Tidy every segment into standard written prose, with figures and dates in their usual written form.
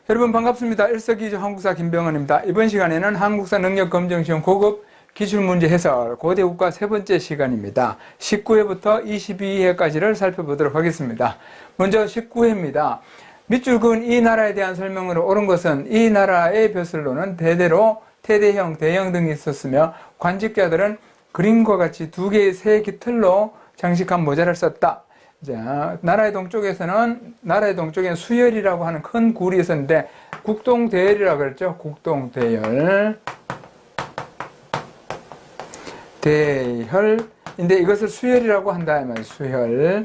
여러분 반갑습니다. 일석이조 한국사 김병헌입니다. 이번 시간에는 한국사 능력검정시험 고급 기출문제 해설 고대국가 세 번째 시간입니다. 19회부터 22회까지를 살펴보도록 하겠습니다. 먼저 19회입니다. 밑줄 그은 이 나라에 대한 설명으로 옳은 것은 이 나라의 벼슬로는 대대로 태대형, 대형 등이 있었으며 관직자들은 그림과 같이 두 개의 새 깃털로 장식한 모자를 썼다. 자, 나라의 동쪽에는 수열이라고 하는 큰 굴이 있었는데 국동대열이라고 그랬죠. 국동대열. 대혈인데 이것을 수열이라고 한다 이 말이에요. 수열.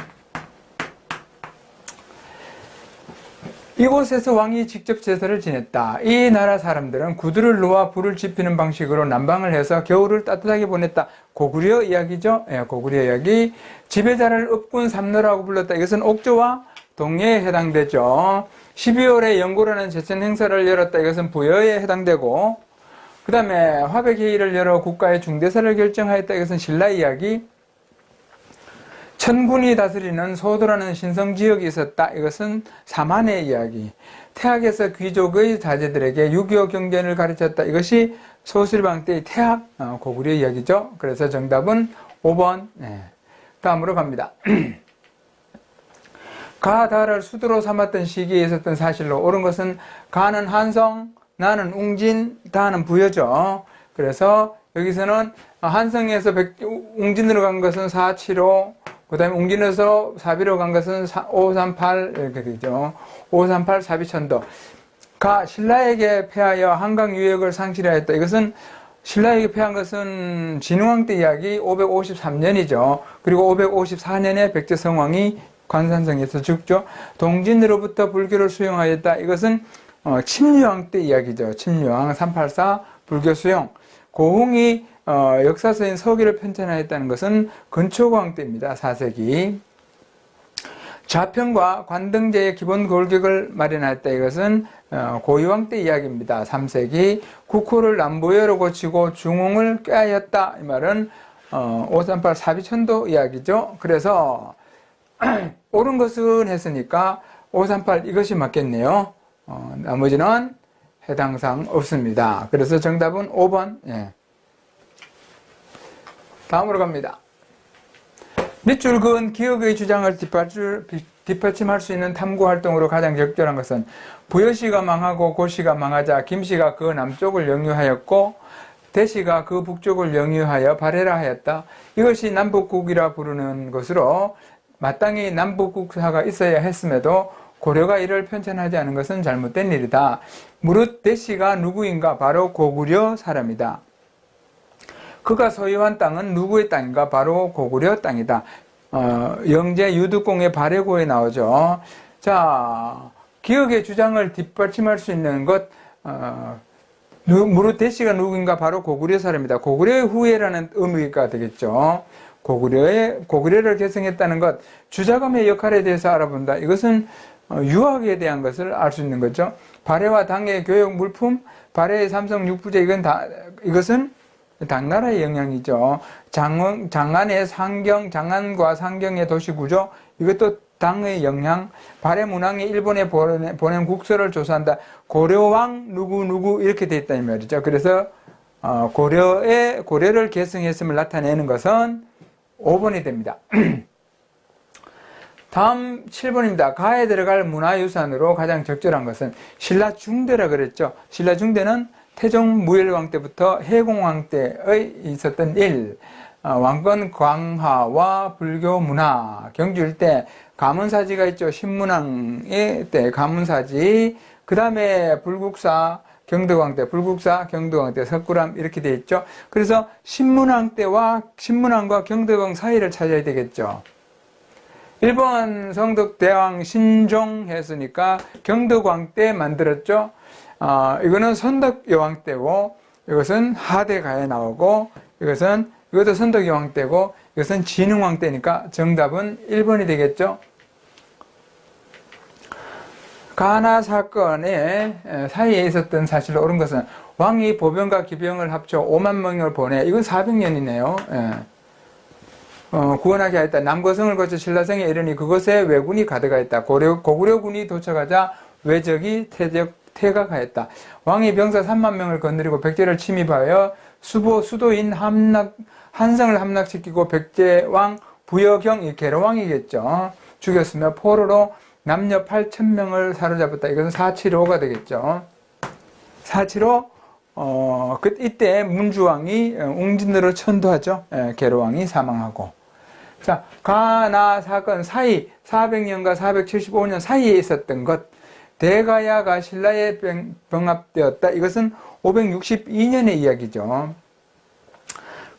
이곳에서 왕이 직접 제사를 지냈다. 이 나라 사람들은 구두를 놓아 불을 지피는 방식으로 난방을 해서 겨울을 따뜻하게 보냈다. 고구려 이야기죠. 예, 고구려 이야기. 지배자를 up군 삼노라고 불렀다. 이것은 옥조와 동해에 해당되죠. 12월에 연고라는 제천 행사를 열었다. 이것은 부여에 해당되고, 그 다음에 화백회의를 열어 국가의 중대사를 결정하였다. 이것은 신라 이야기. 천군이 다스리는 소도라는 신성지역이 있었다. 이것은 사만의 이야기. 태학에서 귀족의 자제들에게 6.25 경전을 가르쳤다. 이것이 소실방 때의 태학, 고구려 이야기죠. 그래서 정답은 5번. 네. 다음으로 갑니다. 가, 다를 수도로 삼았던 시기에 있었던 사실로 옳은 것은 가는 한성, 나는 웅진, 다는 부여죠. 그래서 여기서는 한성에서 웅진으로 간 것은 475, 그 다음에 웅진에서 사비로 간 것은 538 이렇게 되죠. 538 사비천도. 가 신라에게 패하여 한강 유역을 상실하였다. 이것은 신라에게 패한 것은 진흥왕 때 이야기 553년이죠. 그리고 554년에 백제성왕이 관산성에서 죽죠. 동진으로부터 불교를 수용하였다. 이것은 침류왕 때 이야기죠. 침류왕 384 불교 수용. 고흥이 역사서인 서기를 편찬하였다는 것은 근초광 때입니다. 4세기. 좌평과 관등제의 기본 골격을 마련하였다. 이것은 고유왕 때 이야기입니다. 3세기. 국호를 남부여로 고치고 중흥을 꾀하였다. 이 말은 538 사비천도 이야기죠. 그래서 옳은 것은 했으니까 538 이것이 맞겠네요. 나머지는 해당사항 없습니다. 그래서 정답은 5번. 예. 다음으로 갑니다. 밑줄 그은 기억의 주장을 뒷받침할 수 있는 탐구활동으로 가장 적절한 것은 부여시가 망하고 고시가 망하자 김씨가 그 남쪽을 영유하였고 대시가 그 북쪽을 영유하여 발해라 하였다. 이것이 남북국이라 부르는 것으로 마땅히 남북국사가 있어야 했음에도 고려가 이를 편찬하지 않은 것은 잘못된 일이다. 무릇 대시가 누구인가? 바로 고구려 사람이다. 그가 소유한 땅은 누구의 땅인가? 바로 고구려 땅이다. 영제 유득공의 발해고에 나오죠. 자, 기억의 주장을 뒷받침할 수 있는 것, 무릇 대시가 누구인가? 바로 고구려 사람이다. 고구려의 후예라는 의미가 되겠죠. 고구려를 계승했다는 것, 주자감의 역할에 대해서 알아본다. 이것은 유학에 대한 것을 알 수 있는 거죠. 발해와 당의 교육 물품, 발해의 삼성 육부제, 이것은 당나라의 영향이죠. 장안의 장안과 상경의 도시구조, 이것도 당의 영향. 발해 문왕이 일본에 보낸 국서를 조사한다. 고려왕 누구 이렇게 돼 있다는 말이죠. 그래서 고려를 계승했음을 나타내는 것은 5번이 됩니다. 다음 7번입니다. 가에 들어갈 문화유산으로 가장 적절한 것은 신라중대라 그랬죠. 신라중대는 태종 무열왕 때부터 해공왕 때의 있었던 일, 왕건 광화와 불교 문화, 경주 일대 가문사지가 있죠. 신문왕의 때 가문사지, 그 다음에 불국사, 경덕왕 때, 불국사, 경덕왕 때, 석굴암 이렇게 돼 있죠. 그래서 신문왕과 경덕왕 사이를 찾아야 되겠죠. 1번 성덕대왕 신종 했으니까 경덕왕 때 만들었죠. 이거는 선덕여왕 때고, 이것은 하대가에 나오고, 이것도 선덕여왕 때고, 이것은 진흥왕 때니까 정답은 1번이 되겠죠. 가나 사건의 사이에 있었던 사실로 옳은 것은 왕이 보병과 기병을 합쳐 5만 명을 보내. 이건 400년이네요. 예. 구원하게 하였다. 남거성을 거쳐 신라성에 이르니 그것에 왜군이 가득하였다. 고구려군이 도착하자 왜적이 퇴각하였다. 왕이 병사 3만 명을 거느리고 백제를 침입하여 수도인 한성을 함락시키고 백제왕 부여경, 개로왕이겠죠. 죽였으며 포로로 남녀 8,000명을 사로잡았다. 이것은 475가 되겠죠. 475, 이때 문주왕이 웅진으로 천도하죠. 개로왕이 사망하고. 자, 가나 사건 사이 400년과 475년 사이에 있었던 것. 대가야가 신라에 병합되었다. 이것은 562년의 이야기죠.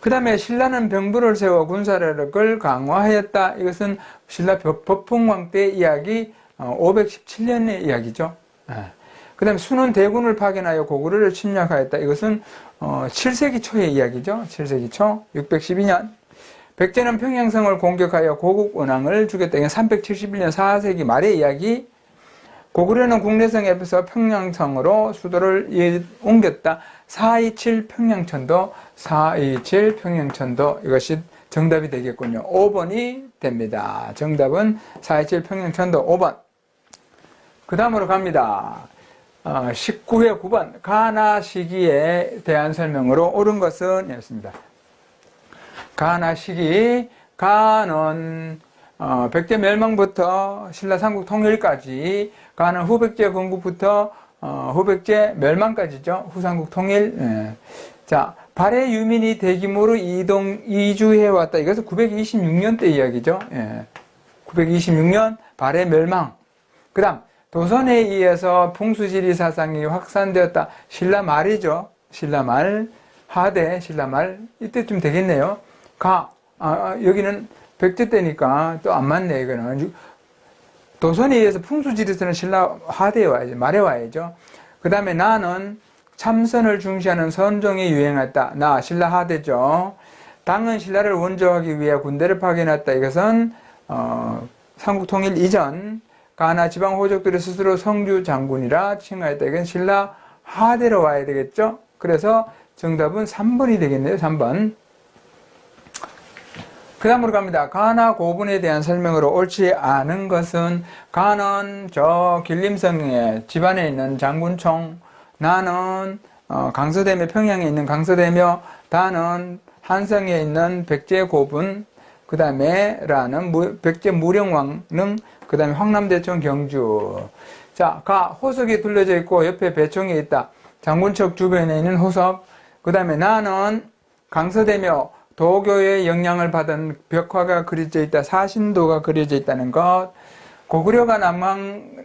그 다음에 신라는 병부를 세워 군사력을 강화하였다. 이것은 신라 법흥왕 때 이야기 517년의 이야기죠. 그 다음에 순은 대군을 파견하여 고구려를 침략하였다. 이것은 7세기 초의 이야기죠. 7세기 초 612년. 백제는 평양성을 공격하여 고국 원왕을 죽였다. 이건 371년 4세기 말의 이야기. 고구려는 국내성에서 평양성으로 수도를 옮겼다. 427 평양천도, 427 평양천도. 이것이 정답이 되겠군요. 5번이 됩니다. 정답은 427 평양천도 5번. 그 다음으로 갑니다. 19회 9번. 가나 시기에 대한 설명으로 옳은 것은 이었습니다. 가나 시기, 가는 백제 멸망부터 신라 삼국 통일까지, 가는 후백제 건국부터 후백제 멸망까지죠. 후삼국 통일. 자, 발해 유민이 대규모로 이주해 왔다. 이것은 926년 때 이야기죠. 926년 발해 멸망. 그 다음 도선에 의해서 풍수지리 사상이 확산되었다. 신라 말이죠. 신라 말, 하대, 신라 말. 이때쯤 되겠네요. 여기는 백제 때니까 또 안 맞네, 이거는. 도선에 의해서 풍수지리에서는 신라 하대에 와야죠. 말에 와야죠. 그 다음에 나는 참선을 중시하는 선종이 유행했다. 나, 신라 하대죠. 당은 신라를 원조하기 위해 군대를 파견했다. 이것은, 삼국 통일 이전, 가나 지방 호족들이 스스로 성주 장군이라 칭하였다. 이건 신라 하대로 와야 되겠죠. 그래서 정답은 3번이 되겠네요. 3번. 그 다음으로 갑니다. 가나 고분에 대한 설명으로 옳지 않은 것은, 가는 저 길림성의 집안에 있는 장군총, 나는 강서대며 평양에 있는 강서대며, 다는 한성에 있는 백제 고분, 그 다음에 라는 백제 무령왕릉, 그 다음에 황남대청 경주. 자, 호석이 둘러져 있고 옆에 배총이 있다. 장군척 주변에 있는 호석. 그 다음에 나는 강서대며 도교의 영향을 받은 벽화가 그려져 있다. 사신도가 그려져 있다는 것. 고구려가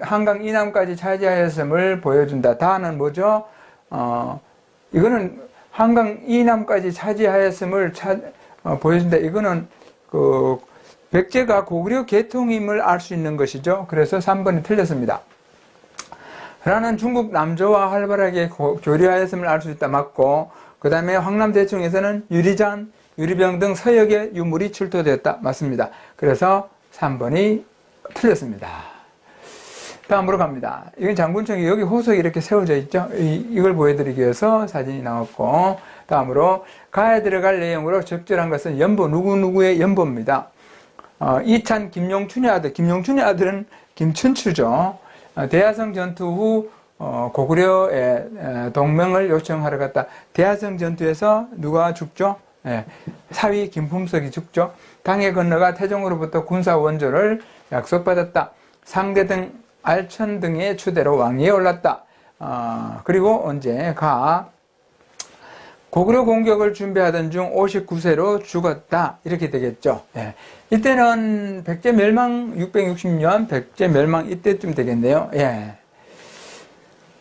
한강 이남까지 차지하였음을 보여준다. 다는 뭐죠? 이거는 한강 이남까지 차지하였음을 보여준다. 이거는 백제가 고구려 계통임을 알 수 있는 것이죠. 그래서 3번이 틀렸습니다. 라는 중국 남조와 활발하게 교류하였음을 알 수 있다. 맞고, 그 다음에 황남대청에서는 유리잔, 유리병 등 서역의 유물이 출토되었다. 맞습니다. 그래서 3번이 틀렸습니다. 다음으로 갑니다. 이건 장군청이 여기 호석이 이렇게 세워져 있죠. 이걸 보여드리기 위해서 사진이 나왔고, 다음으로 가에 들어갈 내용으로 적절한 것은 연보, 누구누구의 연보입니다. 이찬 김용춘의 아들, 김용춘의 아들은 김춘추죠. 대하성 전투 후 고구려의 동맹을 요청하러 갔다. 대하성 전투에서 누가 죽죠? 사위 김품석이 죽죠. 강에 건너가 태종으로부터 군사 원조를 약속받았다. 상대 등 알천 등의 추대로 왕위에 올랐다. 그리고 언제 고구려 공격을 준비하던 중 59세로 죽었다. 이렇게 되겠죠. 이때는 백제 멸망 660년 백제 멸망 이때쯤 되겠네요.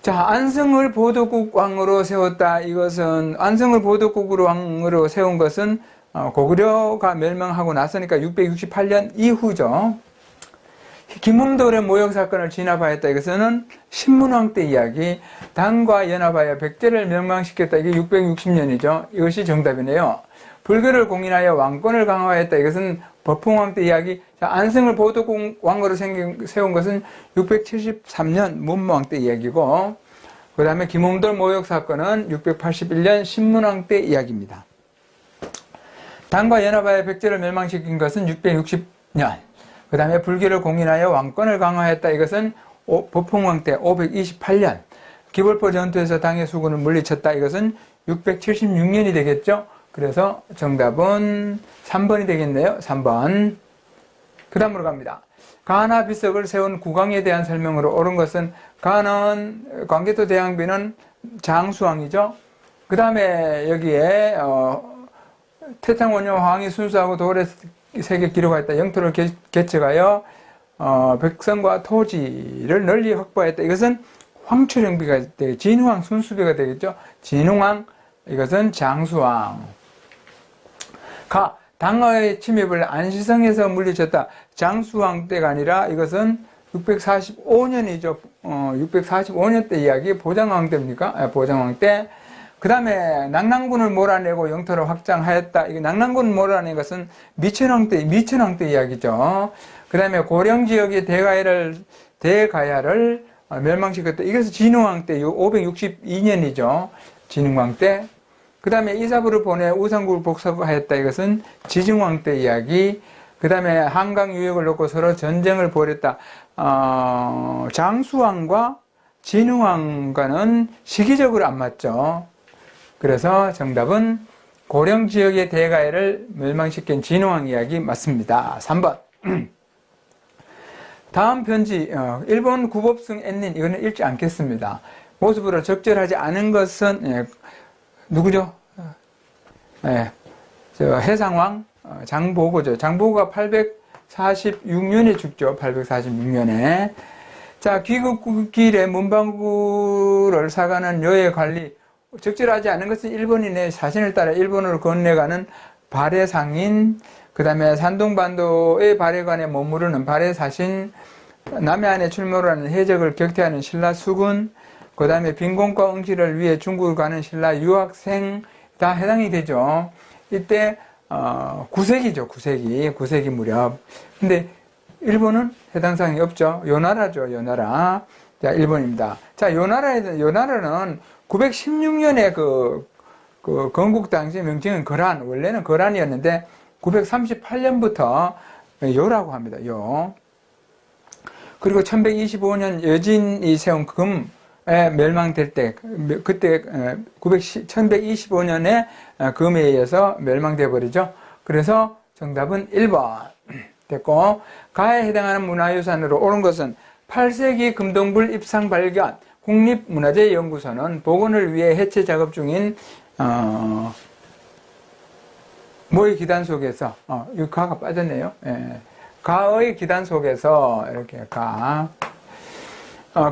자, 안성을 보도국 왕으로 세웠다. 이것은 안성을 보도국으로 왕으로 세운 것은 고구려가 멸망하고 나서니까 668년 이후죠. 김웅돌의 모욕 사건을 진압하였다. 이것은 신문왕 때 이야기. 당과 연합하여 백제를 멸망시켰다. 이게 660년이죠. 이것이 정답이네요. 불교를 공인하여 왕권을 강화했다. 이것은 법흥왕 때 이야기. 자, 안성을 보도국 왕으로 세운 것은 673년 문무왕 때 이야기고, 그 다음에 김웅돌 모욕 사건은 681년 신문왕 때 이야기입니다. 당과 연합하여 백제를 멸망시킨 것은 660년. 그 다음에 불교를 공인하여 왕권을 강화했다. 이것은 법흥왕 때 528년. 기벌포 전투에서 당의 수군을 물리쳤다. 이것은 676년이 되겠죠. 그래서 정답은 3번이 되겠네요. 3번. 그 다음으로 갑니다. 가나 비석을 세운 국왕에 대한 설명으로 옳은 것은, 가는 광개토 대항비는 장수왕이죠. 그 다음에 여기에 태창원년 황이 순수하고 도래 세계 기록하였다. 영토를 개척하여 백성과 토지를 널리 확보했다. 이것은 황초령비가 되겠죠. 진흥왕 순수비가 되겠죠. 진흥왕, 이것은 장수왕. 가, 당의 침입을 안시성에서 물리쳤다. 장수왕 때가 아니라 이것은 645년이죠. 645년 때 이야기. 보장왕 때입니까? 보장왕 때. 그 다음에 낙랑군을 몰아내고 영토를 확장하였다. 이게 낙랑군을 몰아낸 것은 미천왕 때 이야기죠. 그 다음에 고령 지역의 대가야를 멸망시켰다. 이것은 진흥왕 때 562년이죠. 진흥왕 때. 그 다음에 이사부를 보내 우상국을 복속하였다. 이것은 지증왕 때 이야기. 그 다음에 한강 유역을 놓고 서로 전쟁을 벌였다. 장수왕과 진흥왕과는 시기적으로 안 맞죠. 그래서 정답은 고령 지역의 대가야를 멸망시킨 진흥왕 이야기 맞습니다. 3번. 다음 편지, 일본 구법승 엔닌, 이거는 읽지 않겠습니다. 모습으로 적절하지 않은 것은, 누구죠? 해상왕, 장보고죠. 장보고가 846년에 죽죠. 846년에. 자, 귀국길에 문방구를 사가는 여의 관리, 적절하지 않은 것은 일본인의 사신을 따라 일본으로 건너가는 발해상인, 그 다음에 산동반도의 발해관에 머무르는 발해사신, 남해 안에 출몰하는 해적을 격퇴하는 신라 수군, 그 다음에 빈곤과 응시를 위해 중국을 가는 신라 유학생, 다 해당이 되죠. 이때 9세기죠. 9세기 무렵. 근데 일본은 해당 사항이 없죠. 요나라죠. 요나라. 자, 일본입니다. 자, 요나라는 916년에 그 건국 당시 명칭은 거란, 원래는 거란이었는데 938년부터 요라고 합니다. 요. 그리고 1125년 여진이 세운 금에 멸망될 때, 그때 1125년에 금에 의해서 멸망돼 버리죠. 그래서 정답은 1번 됐고, 가에 해당하는 문화유산으로 옳은 것은 8세기 금동불 입상 발견, 국립문화재연구소는 복원을 위해 해체 작업 중인 뭐의 기단 속에서 이 가가 빠졌네요. 예. 가의 기단 속에서 이렇게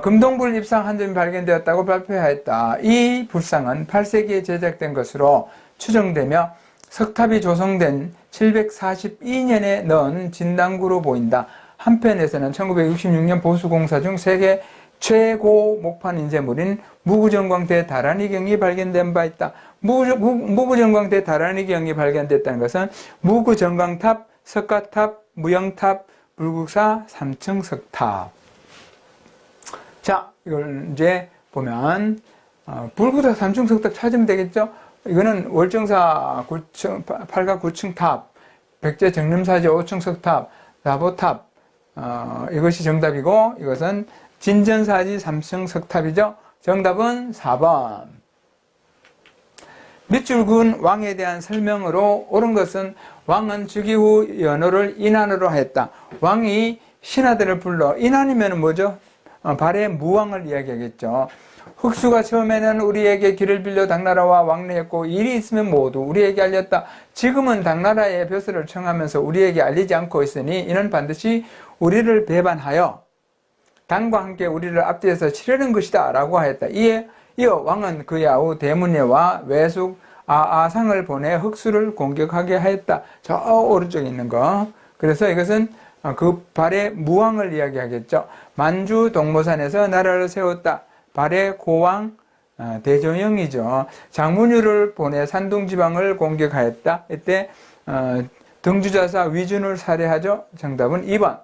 금동불 입상 한 점이 발견되었다고 발표하였다. 이 불상은 8세기에 제작된 것으로 추정되며 석탑이 조성된 742년에 넣은 진당구로 보인다. 한편에서는 1966년 보수공사 중 세계 최고 목판 인쇄물인 무구정광대 다란이경이 발견된 바 있다. 무구정광대 다란이경이 발견됐다는 것은 무구정광탑, 석가탑, 무영탑, 불국사 3층 석탑. 자, 이걸 이제 보면 불국사 3층 석탑 찾으면 되겠죠? 이거는 월정사 8가 9층 탑, 백제 정림사지 5층 석탑, 나보탑, 이것이 정답이고, 이것은 진전사지 3층 석탑이죠. 정답은 4번. 밑줄근 왕에 대한 설명으로 옳은 것은 왕은 즉위 후 연호를 인안으로 하였다. 왕이 신하들을 불러, 인안이면 뭐죠? 발해 무왕을 이야기하겠죠. 흑수가 처음에는 우리에게 길을 빌려 당나라와 왕래했고 일이 있으면 모두 우리에게 알렸다. 지금은 당나라의 벼슬을 청하면서 우리에게 알리지 않고 있으니 이는 반드시 우리를 배반하여 당과 함께 우리를 앞뒤에서 치려는 것이다 라고 하였다. 이어 왕은 그 야후 대문예와 외숙 아상을 보내 흑수를 공격하게 하였다. 저 오른쪽에 있는 거. 그래서 이것은 그 발해 무왕을 이야기하겠죠. 만주 동모산에서 나라를 세웠다. 발해 고왕 대조영이죠. 장문유를 보내 산둥지방을 공격하였다. 이때 등주자사 위준을 살해하죠. 정답은 2번.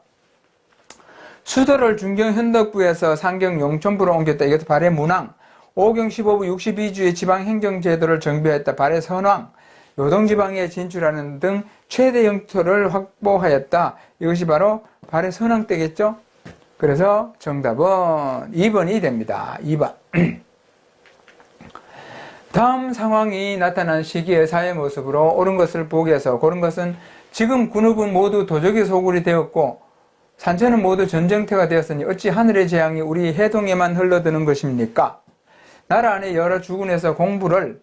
수도를 중경 현덕부에서 상경 용천부로 옮겼다. 이것도 발해 문왕. 5경 15부 62주의 지방행정제도를 정비했다. 발해 선왕. 요동지방에 진출하는 등 최대 영토를 확보하였다. 이것이 바로 발해 선왕 때겠죠. 그래서 정답은 2번이 됩니다. 2번. 다음 상황이 나타난 시기의 사회 모습으로 옳은 것을 보기 위해서 고른 것은 지금 군읍은 모두 도적의 소굴이 되었고 산천은 모두 전쟁터가 되었으니 어찌 하늘의 재앙이 우리 해동에만 흘러드는 것입니까? 나라 안에 여러 주군에서 공부를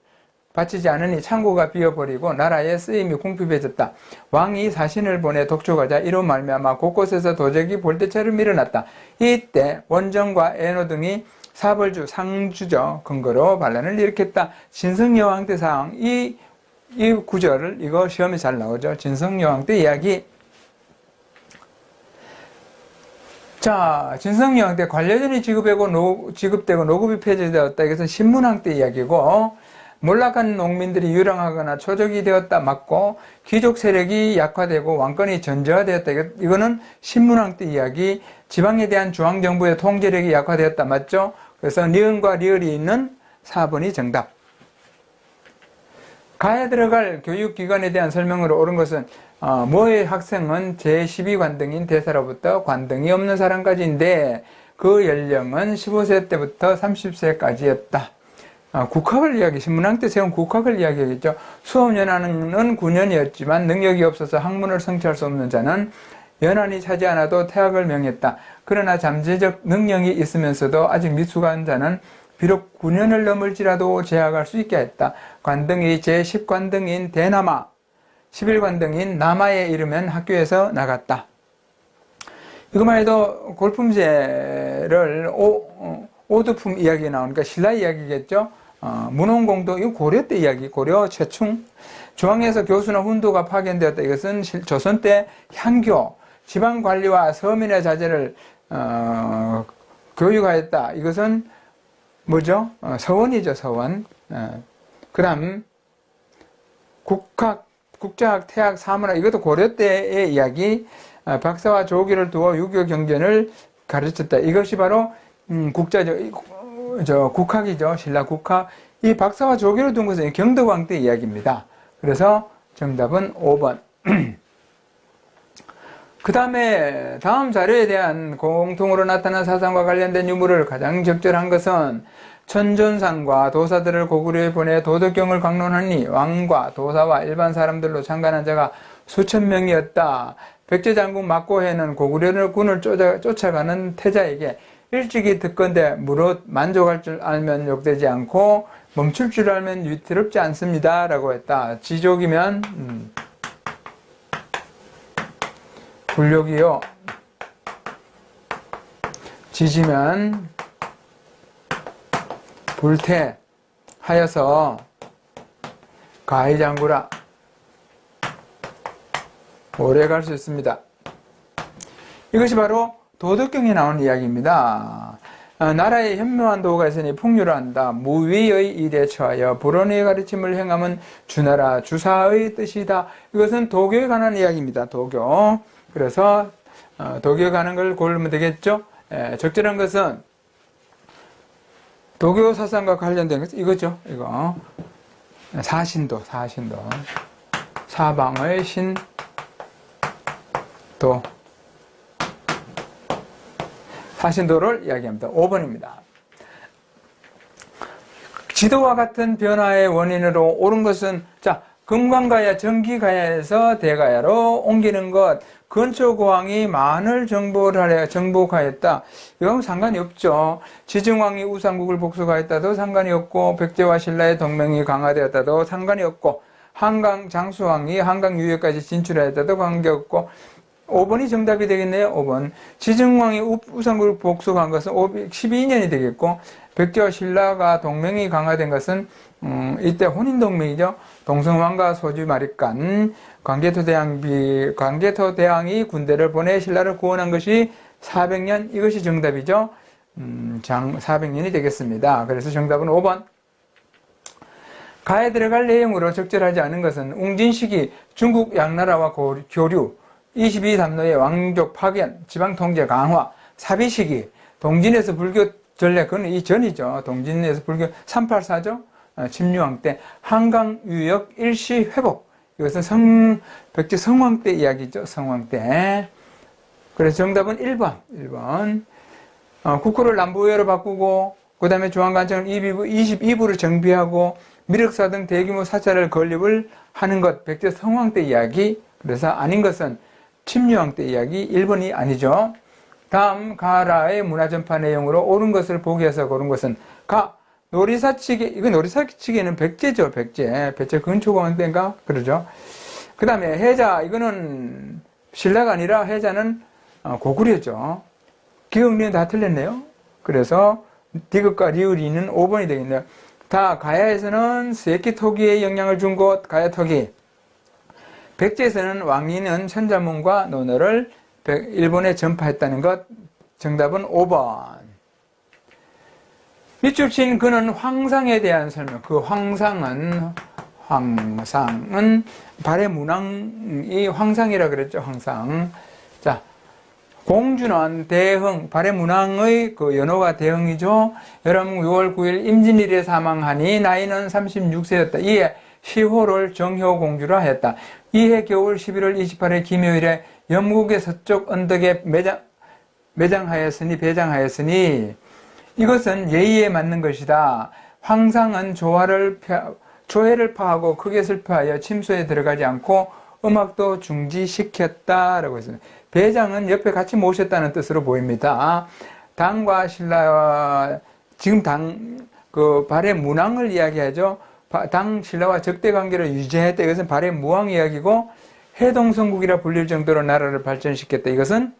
바치지 않으니 창고가 비어버리고 나라의 쓰임이 궁핍해졌다. 왕이 사신을 보내 독촉하자 이로 말미암아 곳곳에서 도적이 볼때처럼 일어났다. 이때 원정과 애노 등이 사벌주, 상주죠. 근거로 반란을 일으켰다. 진성여왕 때 상황. 이 구절을 이거 시험에 잘 나오죠. 진성여왕 때 이야기. 자, 진성여왕 때 관료전이 지급되고 노급이 폐지되었다. 이것은 신문왕 때 이야기고, 몰락한 농민들이 유랑하거나 초적이 되었다. 맞고, 귀족 세력이 약화되고 왕권이 전제화되었다. 이거는 신문왕 때 이야기. 지방에 대한 중앙정부의 통제력이 약화되었다. 맞죠? 그래서 니은과 리을이 있는 4번이 정답. 가에 들어갈 교육기관에 대한 설명으로 옳은 것은 모의 학생은 제12관등인 대사로부터 관등이 없는 사람까지인데 그 연령은 15세 때부터 30세까지였다. 국학을 이야기, 신문왕 때 세운 국학을 이야기하겠죠. 수업연한은 9년이었지만 능력이 없어서 학문을 성취할 수 없는 자는 연한이 차지 않아도 퇴학을 명했다. 그러나 잠재적 능력이 있으면서도 아직 미숙한 자는 비록 9년을 넘을지라도 재학할 수 있게 했다. 관등이 제10관등인 대남아, 11관등인 남아에 이르면 학교에서 나갔다. 이것만 해도 골품제를 오두품 이야기 나오니까 신라 이야기겠죠. 문홍공도 이거 고려 때 이야기, 고려 최충. 중앙에서 교수나 훈도가 파견되었다. 이것은 조선 때 향교, 지방관리와 서민의 자제를 교육하였다. 이것은 뭐죠? 서원이죠, 서원. 그 다음 국학, 국자학, 태학, 사문학 이것도 고려 때의 이야기. 박사와 조기를 두어 유교 경전을 가르쳤다. 이것이 바로 국학이죠. 신라 국학. 이 박사와 조기를 둔 것은 경덕왕 때 이야기입니다. 그래서 정답은 5번. 그 다음에 다음 자료에 대한 공통으로 나타난 사상과 관련된 유물을 가장 적절한 것은 천존상과 도사들을 고구려에 보내 도덕경을 강론하니 왕과 도사와 일반 사람들로 창간한 자가 수천 명이었다. 백제장군 막고해는 고구려군을 쫓아가는 태자에게 일찍이 듣건대 무릇 만족할 줄 알면 욕되지 않고 멈출 줄 알면 위태롭지 않습니다. 라고 했다. 지족이면 불욕이요. 지지면 불태하여서 가해장구라. 오래 갈 수 있습니다. 이것이 바로 도덕경에 나오는 이야기입니다. 나라에 현명한 도가 있으니 풍요로한다. 무위의 일에 처하여 불언의 가르침을 행함은 주나라 주사의 뜻이다. 이것은 도교에 관한 이야기입니다. 도교. 그래서 도교에 관한 걸 고르면 되겠죠. 적절한 것은 도교 사상과 관련된 것 이거죠. 이거 사신도 사방의 신도 사신도를 이야기합니다. 5번입니다. 지도와 같은 변화의 원인으로 옳은 것은 금관가야 정기가야에서 대가야로 옮기는 것. 근초고왕이 만을 정복하였다. 이건 상관이 없죠. 지증왕이 우상국을 복수하였다도 상관이 없고 백제와 신라의 동맹이 강화되었다도 상관이 없고 한강 장수왕이 한강 유역까지 진출하였다도 관계없고 5번이 정답이 되겠네요. 5번. 지증왕이 우상국을 복수한 것은 12년이 되겠고 백제와 신라가 동맹이 강화된 것은 이때 혼인동맹이죠. 동성왕과 소주마립간 광개토 대왕이 군대를 보내 신라를 구원한 것이 400년, 이것이 정답이죠. 400년이 되겠습니다. 그래서 정답은 5번. 가에 들어갈 내용으로 적절하지 않은 것은 웅진시기 중국 양나라와 교류, 22삼노의 왕족 파견, 지방통제 강화, 사비시기, 동진에서 불교 전례, 그건 이 전이죠. 동진에서 불교 384죠. 침류왕 때 한강 유역 일시 회복. 이것은 백제 성왕 때 이야기죠. 성왕 때. 그래서 정답은 1번. 국호를 남부여로 바꾸고, 그 다음에 중앙관청을 22부로 정비하고, 미륵사 등 대규모 사찰을 건립을 하는 것, 백제 성왕 때 이야기. 그래서 아닌 것은 침유왕 때 이야기. 1번이 아니죠. 다음, 가라의 문화전파 내용으로 옳은 것을 보기에서 고른 것은 가. 놀이사치계, 이거 놀이사치계는 백제죠, 백제. 백제 근초공원 때인가? 그러죠. 그 다음에 해자, 이거는 신라가 아니라 해자는 고구려죠. 기억리은 다 틀렸네요. 그래서 디귿과 리을이는 5번이 되겠네요. 다 가야에서는 세끼토기에 영향을 준 곳, 가야토기. 백제에서는 왕리는 천자문과 논어를 일본에 전파했다는 것. 정답은 5번. 밑줄 친 그는 황상에 대한 설명. 그 황상은 발의 문왕이 황상이라 그랬죠. 황상. 자, 공주는 대흥, 발의 문왕의 그 연호가 대흥이죠. 여름 6월 9일 임진일에 사망하니 나이는 36세였다. 이에 시호를 정효공주라 했다. 이해 겨울 11월 28일 김효일에 영국의 서쪽 언덕에 배장하였으니 이것은 예의에 맞는 것이다. 황상은 조회를 파하고 크게 슬퍼하여 침소에 들어가지 않고 음악도 중지시켰다라고 했습니다. 배장은 옆에 같이 모셨다는 뜻으로 보입니다. 당과 신라와 지금 발의 문왕을 이야기하죠. 당 신라와 적대 관계를 유지했다. 이것은 발의 무왕 이야기고 해동성국이라 불릴 정도로 나라를 발전시켰다. 이것은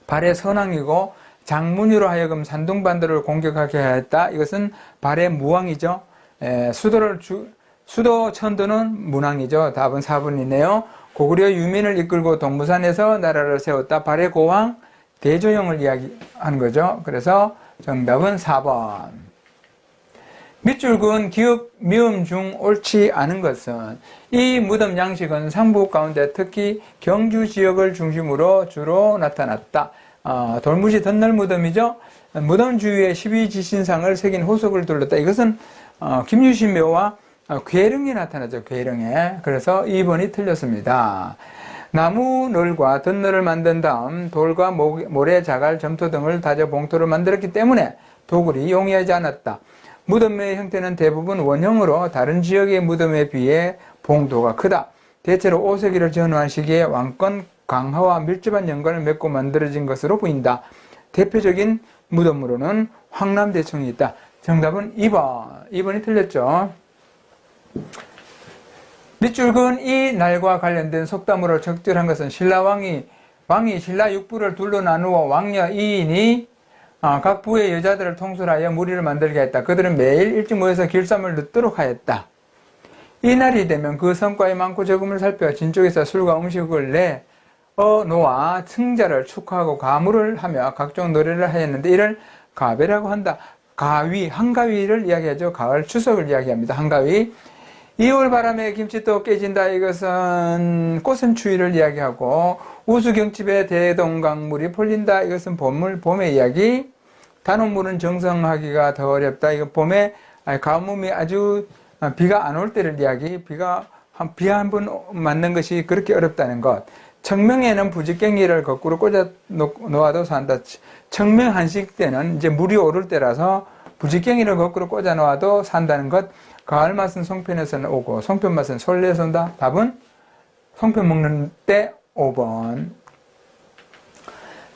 발의 선왕이고 장문으로 하여금 산둥반도를 공격하게 하였다. 이것은 발의 무왕이죠. 수도 천도는 문왕이죠. 답은 4번이네요. 고구려 유민을 이끌고 동무산에서 나라를 세웠다. 발의 고왕 대조영을 이야기한 거죠. 그래서 정답은 4번. 밑줄 그은 기역, 미음 중 옳지 않은 것은 이 무덤 양식은 상부 가운데 특히 경주 지역을 중심으로 주로 나타났다. 돌무시 덧날 무덤이죠. 무덤 주위에 12지신상을 새긴 호석을 둘렀다. 이것은 김유신묘와 괴릉이 나타나죠. 괴릉에. 그래서 2번이 틀렸습니다. 나무 널과 덧널을 만든 다음 돌과 모래, 자갈, 점토 등을 다져 봉토를 만들었기 때문에 도굴이 용이하지 않았다. 무덤의 형태는 대부분 원형으로 다른 지역의 무덤에 비해 봉도가 크다. 대체로 오색이를 전후한 시기에 왕권 강화와 밀접한 연관을 맺고 만들어진 것으로 보인다. 대표적인 무덤으로는 황남대청이 있다. 정답은 2번. 2번이 틀렸죠. 밑줄 그은 이 날과 관련된 속담으로 적절한 것은 왕이 신라 육부를 둘로 나누어 왕녀 2인이 각 부의 여자들을 통솔하여 무리를 만들게 했다. 그들은 매일 일찍 모여서 길쌈을 넣도록 하였다. 이 날이 되면 그 성과의 많고 적음을 살펴 진쪽에서 술과 음식을 놓아 승자를 축하하고 가무를 하며 각종 노래를 하였는데 이를 가배라고 한다. 한가위를 이야기하죠. 가을 추석을 이야기합니다. 한가위. 2월 바람에 김치도 깨진다. 이것은 꽃은 추위를 이야기하고 우수경칩에 대동강물이 풀린다. 이것은 봄의 이야기. 단오물은 정성하기가 더 어렵다. 이거 가뭄이 아주 비가 안 올 때를 이야기. 비 한 번 맞는 것이 그렇게 어렵다는 것. 청명에는 부지깽이를 거꾸로 꽂아 놓아도 산다. 청명 한식 때는 이제 물이 오를 때라서 부지깽이를 거꾸로 꽂아 놓아도 산다는 것. 가을 맛은 송편에서는 오고 송편 맛은 솔레에서 온다. 답은 송편 먹는 때 5번.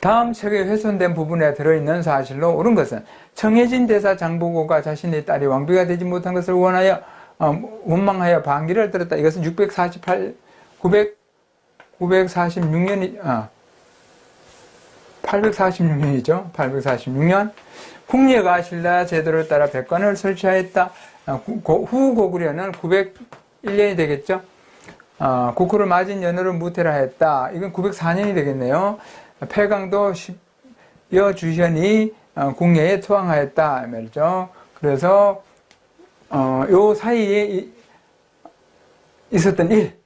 다음 책에 훼손된 부분에 들어있는 사실로 옳은 것은 청해진 대사 장보고가 자신의 딸이 왕비가 되지 못한 것을 원망하여 반기를 들었다. 이것은 846년이죠. 846년. 궁예가 신라 제도를 따라 백관을 설치하였다. 후 고구려는 901년이 되겠죠. 국호를 맞은 연호를 무태라 했다. 이건 904년이 되겠네요. 폐강도 여주현이 궁예에 투항하였다 말이죠. 그래서 요 사이에 있었던 일,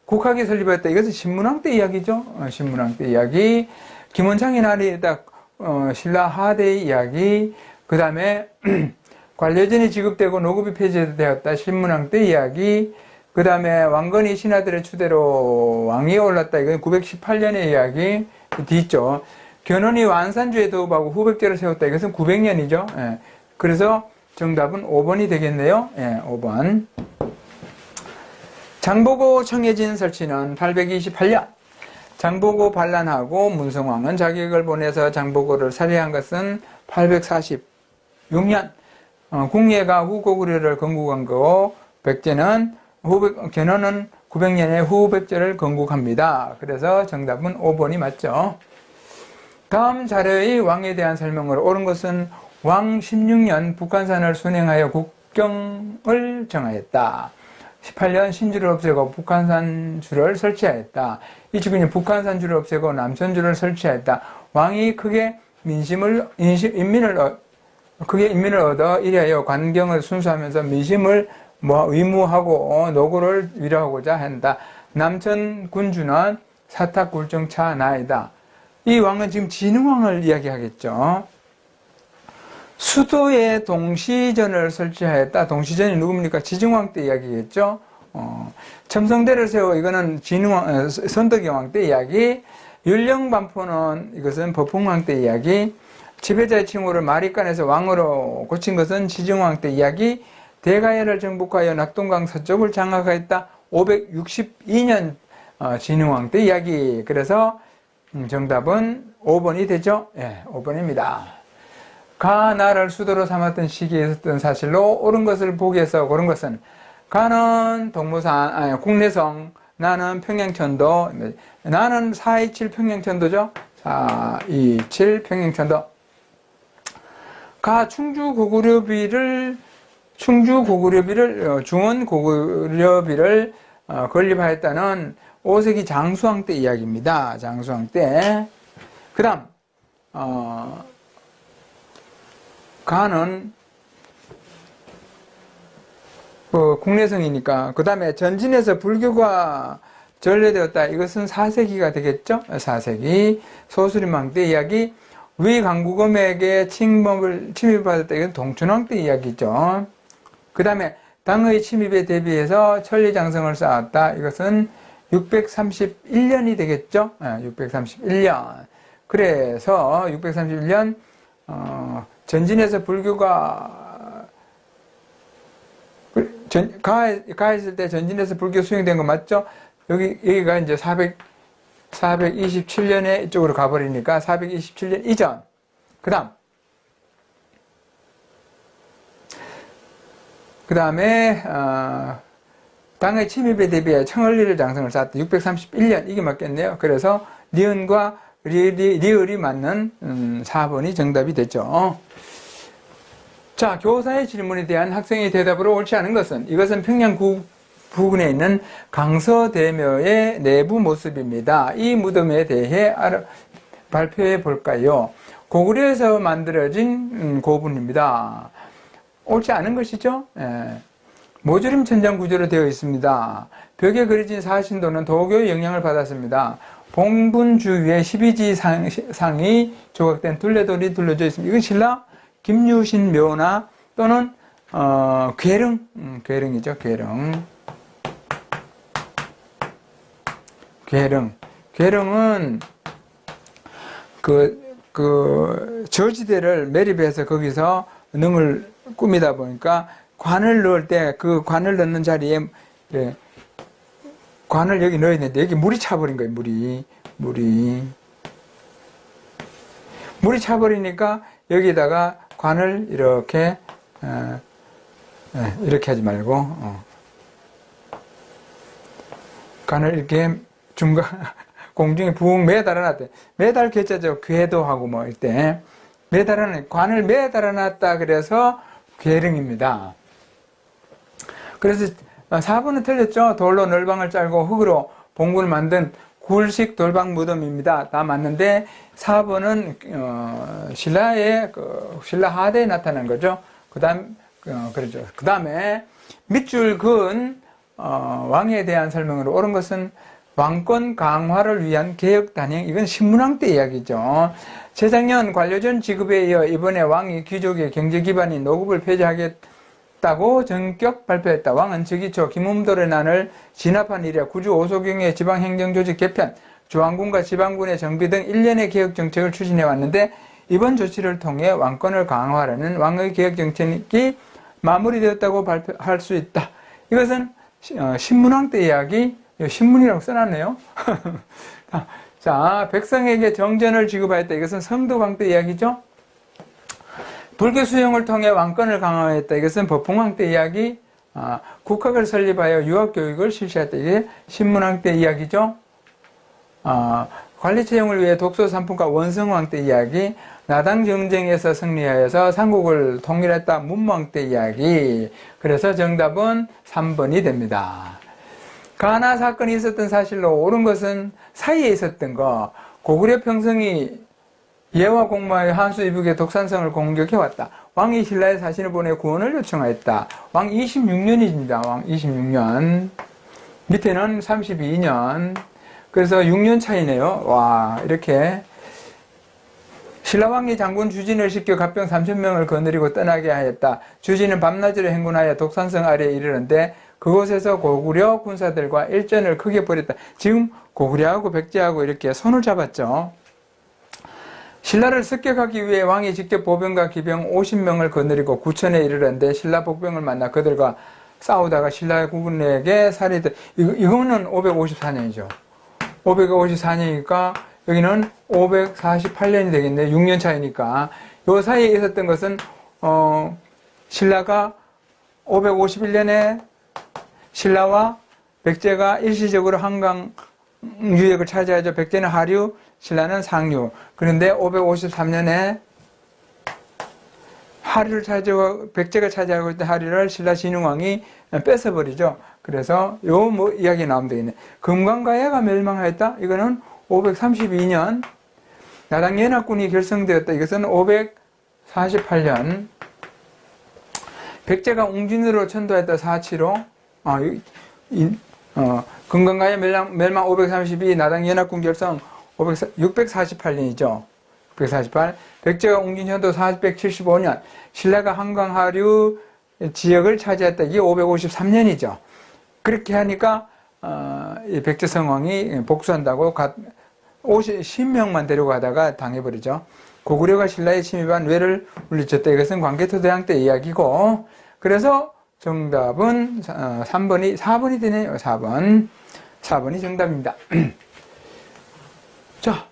국학이 설립하였다. 이것은 신문왕 때 이야기죠. 신문왕 때 이야기. 김원창의 날이 딱 신라 하대의 이야기. 그 다음에 관료전이 지급되고 노급이 폐지되었다. 신문왕 때 이야기. 그 다음에 왕건이 신하들의 추대로 왕위에 올랐다. 이건 918년의 이야기. 뒤있죠. 견훤이 완산주에 도읍하고 후백제를 세웠다. 이것은 900년이죠. 예. 그래서 정답은 5번이 되겠네요. 예, 5번. 장보고 청해진 설치는 828년. 장보고 반란하고 문성왕은 자객을 보내서 장보고를 살해한 것은 846년. 궁예가 후고구려를 건국한 거고, 견훤은 900년에 후백제를 건국합니다. 그래서 정답은 5번이 맞죠. 다음 자료의 왕에 대한 설명으로 옳은 것은 왕 16년 북한산을 순행하여 국경을 정하였다. 18년 신주를 없애고 북한산주를 설치하였다. 29년 북한산주를 없애고 남천주를 설치하였다. 왕이 크게 인민을 얻어 이리하여 관경을 순수하면서 민심을 위무하고 노고를 위로하고자 한다. 남천 군주는 사탁굴정차나이다. 이 왕은 지금 진흥왕을 이야기하겠죠. 수도에 동시전을 설치하였다. 동시전이 누굽니까? 지증왕 때 이야기겠죠. 첨성대를 세워 이거는 진흥왕, 선덕여왕 때 이야기. 율령반포는 이것은 법흥왕 때 이야기. 지배자의 칭호를 마리간에서 왕으로 고친 것은 지증왕 때 이야기. 대가야를 정복하여 낙동강 서쪽을 장악하였다. 562년 진흥왕 때 이야기. 그래서 정답은 5번이 되죠. 예, 5번입니다. 가나를 수도로 삼았던 시기에 있었던 사실로 옳은 것을 보기에서 고른 것은 가는 동모산, 국내성, 나는 평양천도, 나는 427 평양천도죠. 427 평양천도. 가 충주 고구려비를 중원 고구려비를 건립하였다는 5세기 장수왕 때 이야기입니다. 장수왕 때. 그 다음 가는 국내성이니까 그 다음에 전진에서 불교가 전래되었다. 이것은 4세기가 되겠죠. 4세기 소수림왕 때 이야기. 위 강국엄에게 침입받았다. 이건 동춘왕 때 이야기죠. 그 다음에 당의 침입에 대비해서 천리장성을 쌓았다. 이것은 631년이 되겠죠. 631년. 그래서 631년 전진에서 불교가 가했을 때 전진에서 불교 수행된 거 맞죠? 여기가 이제 427년에 이쪽으로 가버리니까 427년 이전. 그 다음에 당의 침입에 대비해 청얼리를 장성을 쌓았다. 631년 이게 맞겠네요. 그래서 니은과 리을이 맞는 4번이 정답이 되죠. 자, 교사의 질문에 대한 학생의 대답으로 옳지 않은 것은 이것은 평양 부근에 있는 강서대묘의 내부 모습입니다. 이 무덤에 대해 발표해 볼까요? 고구려에서 만들어진 고분입니다. 옳지 않은 것이죠. 모조림 천장 구조로 되어 있습니다. 벽에 그려진 사신도는 도교의 영향을 받았습니다. 봉분 주위에 12지상이 조각된 둘레돌이 둘러져 있습니다. 이건 신라 김유신 묘나 또는 괴릉이죠. 괴릉은 그 저지대를 매립해서 거기서 능을 꾸미다 보니까 관을 넣을 때 그 관을 넣는 자리에 관을 여기 넣어야 되는데 여기 물이 차버린 거예요. 물이 차버리니까 여기다가 관을 이렇게 하지 말고 관을 이렇게 공중에 붕 매달아 놨대. 매달 괴짜죠. 궤도하고 뭐 이때 관을 매달아 놨다. 그래서 괴릉입니다. 그래서 4번은 틀렸죠. 돌로 널방을 짤고 흙으로 봉군을 만든 굴식 돌방 무덤입니다. 다 맞는데 4번은 신라 하대에 나타난 거죠. 그렇죠. 그 다음에 밑줄 그은 왕에 대한 설명으로 옳은 것은 왕권 강화를 위한 개혁 단행. 이건 신문왕 때 이야기죠. 재작년 관료전 지급에 이어 이번에 왕이 귀족의 경제 기반인 노급을 폐지하겠다고 전격 발표했다. 왕은 즉위초 김음돌의 난을 진압한 이래 구주 오소경의 지방행정조직 개편, 중앙군과 지방군의 정비 등 일련의 개혁 정책을 추진해 왔는데 이번 조치를 통해 왕권을 강화하려는 왕의 개혁 정책이 마무리되었다고 발표할 수 있다. 이것은 신문왕 때 이야기, 신문이라고 써놨네요. 자, 백성에게 정전을 지급하였다. 이것은 성도왕 때 이야기죠. 불교 수용을 통해 왕권을 강화했다. 이것은 법흥왕 때 이야기. 국학을 설립하여 유학교육을 실시했다. 이게 신문왕 때 이야기죠. 관리 채용을 위해 독소 삼품과 원성왕 때 이야기. 나당 정쟁에서 승리하여서 삼국을 통일했다. 문왕 때 이야기. 그래서 정답은 3번이 됩니다. 가나 사건이 있었던 사실로 옳은 것은 사이에 있었던 거. 고구려 평성이 예와 공마의 한수 이북의 독산성을 공격해왔다. 왕이 신라에 사신을 보내 구원을 요청하였다. 왕 26년입니다. 왕 26년. 밑에는 32년. 그래서 6년 차이네요. 와, 이렇게. 신라왕이 장군 주진을 시켜 갑병 3,000명을 거느리고 떠나게 하였다. 주진은 밤낮으로 행군하여 독산성 아래에 이르는데 그곳에서 고구려 군사들과 일전을 크게 벌였다. 지금 고구려하고 백제하고 이렇게 손을 잡았죠. 신라를 습격하기 위해 왕이 직접 보병과 기병 50명을 거느리고 구천에 이르렀는데 신라 복병을 만나 그들과 싸우다가 신라 군에게 살해돼. 이거는 554년이죠. 554년이니까 여기는 548년이 되겠네. 6년 차이니까. 요 사이에 있었던 것은 신라가 551년에 신라와 백제가 일시적으로 한강 유역을 차지하죠. 백제는 하류, 신라는 상류. 그런데 553년에 하류를 차지하고 백제가 차지하고 있던 하류를 신라 진흥왕이 뺏어버리죠. 그래서 요 이야기 나오면 되겠네. 금강가야가 멸망하였다. 이거는 532년. 나당 연합군이 결성되었다. 이것은 548년. 백제가 웅진으로 천도했다. 475. 금강가야 멸망 532, 나당 연합군 결성 648년이죠. 648. 백제가 웅진 천도 475년. 신라가 한강 하류 지역을 차지했다. 이게 553년이죠. 그렇게 하니까 백제 성왕이 복수한다고 50명만 데려가다가 당해버리죠. 고구려가 신라에 침입한 왜를 물리쳤다. 이것은 광개토대왕 때 이야기고, 그래서 정답은 4번이 되네요. 4번이 정답입니다. 자,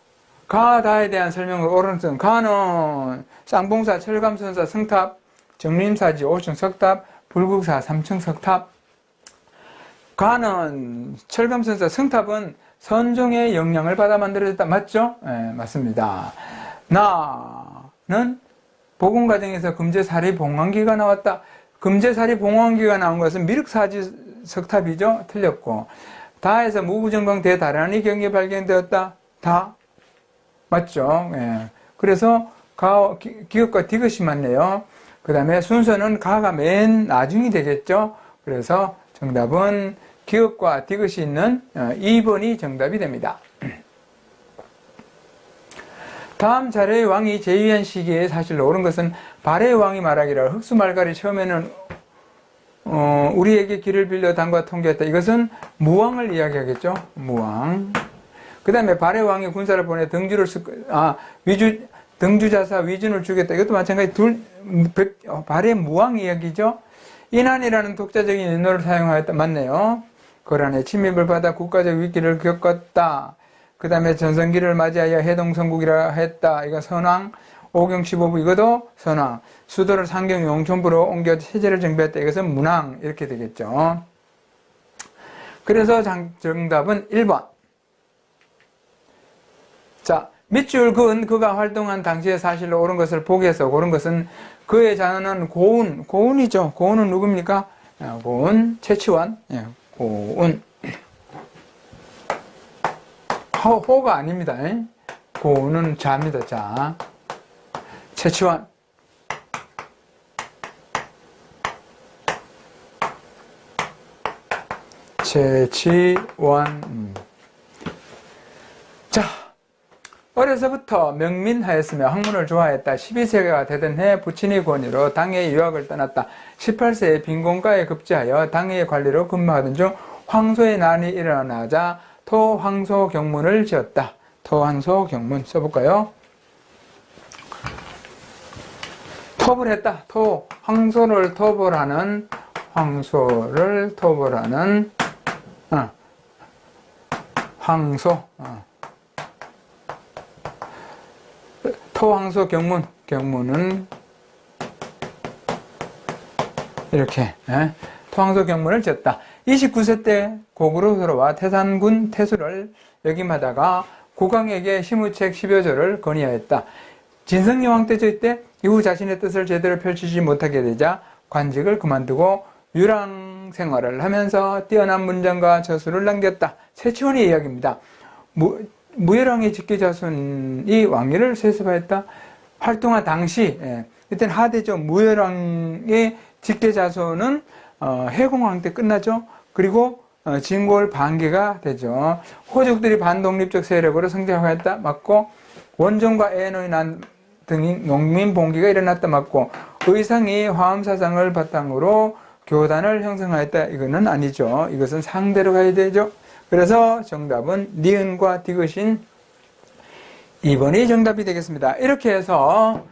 가다에 대한 설명을 오른쪽. 가는 쌍봉사, 철감선사, 성탑, 정림사지, 5층 석탑, 불국사, 3층 석탑. 가는 철감선사, 성탑은 선종의 영향을 받아 만들어졌다. 맞죠? 네, 맞습니다. 나는 복원 과정에서 금제사리 봉황기가 나왔다. 금제사리 봉황기가 나온 것은 미륵사지 석탑이죠. 틀렸고. 다에서 무부정강 대다란이 경이 발견되었다. 다 맞죠? 예. 그래서 기업과 디귿이 맞네요. 그 다음에 순서는 가가 맨 나중이 되겠죠. 그래서 정답은 기업과 디귿이 있는 2번이 정답이 됩니다. 다음 자료의 왕이 제위한 시기에 사실로 옳은 것은 발해의 왕이 말하기를 흑수말갈이 처음에는 우리에게 길을 빌려 당과 통제했다. 이것은 무왕을 이야기하겠죠. 무왕. 그 다음에 발해의 왕이 군사를 보내 등주자사 위준을 죽였다. 이것도 마찬가지 발해 무왕 이야기죠. 인한이라는 독자적인 인어를 사용하였다. 맞네요. 거란의 침입을 받아 국가적 위기를 겪었다. 그 다음에 전성기를 맞이하여 해동성국이라 했다. 이거 선왕. 오경 15부 이것도 선왕. 수도를 상경 용천부로 옮겨 체제를 정비했다. 이것은 문왕. 이렇게 되겠죠. 그래서 정답은 1번. 자, 밑줄 그은 그가 활동한 당시의 사실로 옳은 것을 보기에서 고른 것은 그의 자녀는 고운이죠. 고운은 누굽니까? 고운, 최치원. 예, 고운. 호가 아닙니다. 고운은 자입니다. 자. 최치원. 최치원. 자. 어려서부터 명민하였으며 학문을 좋아했다. 12세가 되던 해 부친의 권유로 당해의 유학을 떠났다. 18세에 빈곤가에 급제하여 당해의 관리로 근무하던 중 황소의 난이 일어나자 토황소경문을 지었다. 토황소경문 써볼까요? 톱을 했다. 황소를 톱을 하는 황소. 토황소 경문은 이렇게 토황소 경문을 지었다. 29세 때 고구려 돌아와 태산군 태수를 역임하다가 국왕에게 시무책 10여 조를 건의하였다. 진성여왕 때저희 때 이후 자신의 뜻을 제대로 펼치지 못하게 되자 관직을 그만두고 유랑 생활을 하면서 뛰어난 문장과 저술을 남겼다. 최치원의 이야기입니다. 무열왕의 직계자손이 왕위를 세습하였다. 활동한 당시, 이때는 하대죠. 무열왕의 직계자손은 해공왕 때 끝나죠. 그리고 진골 반개가 되죠. 호족들이 반독립적 세력으로 성장하였다. 맞고, 원정과 애노의 난 등의 농민 봉기가 일어났다. 맞고, 의상이 화엄사상을 바탕으로 교단을 형성하였다. 이거는 아니죠. 이것은 상대로 가야 되죠. 그래서 정답은 니은과 디귿인 2번이 정답이 되겠습니다. 이렇게 해서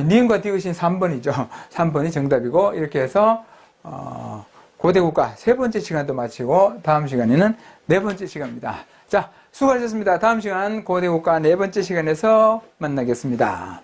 니은과 디귿인 3번이죠. 3번이 정답이고, 이렇게 해서 고대국가 세 번째 시간도 마치고 다음 시간에는 네 번째 시간입니다. 자, 수고하셨습니다. 다음 시간 고대국가 네 번째 시간에서 만나겠습니다.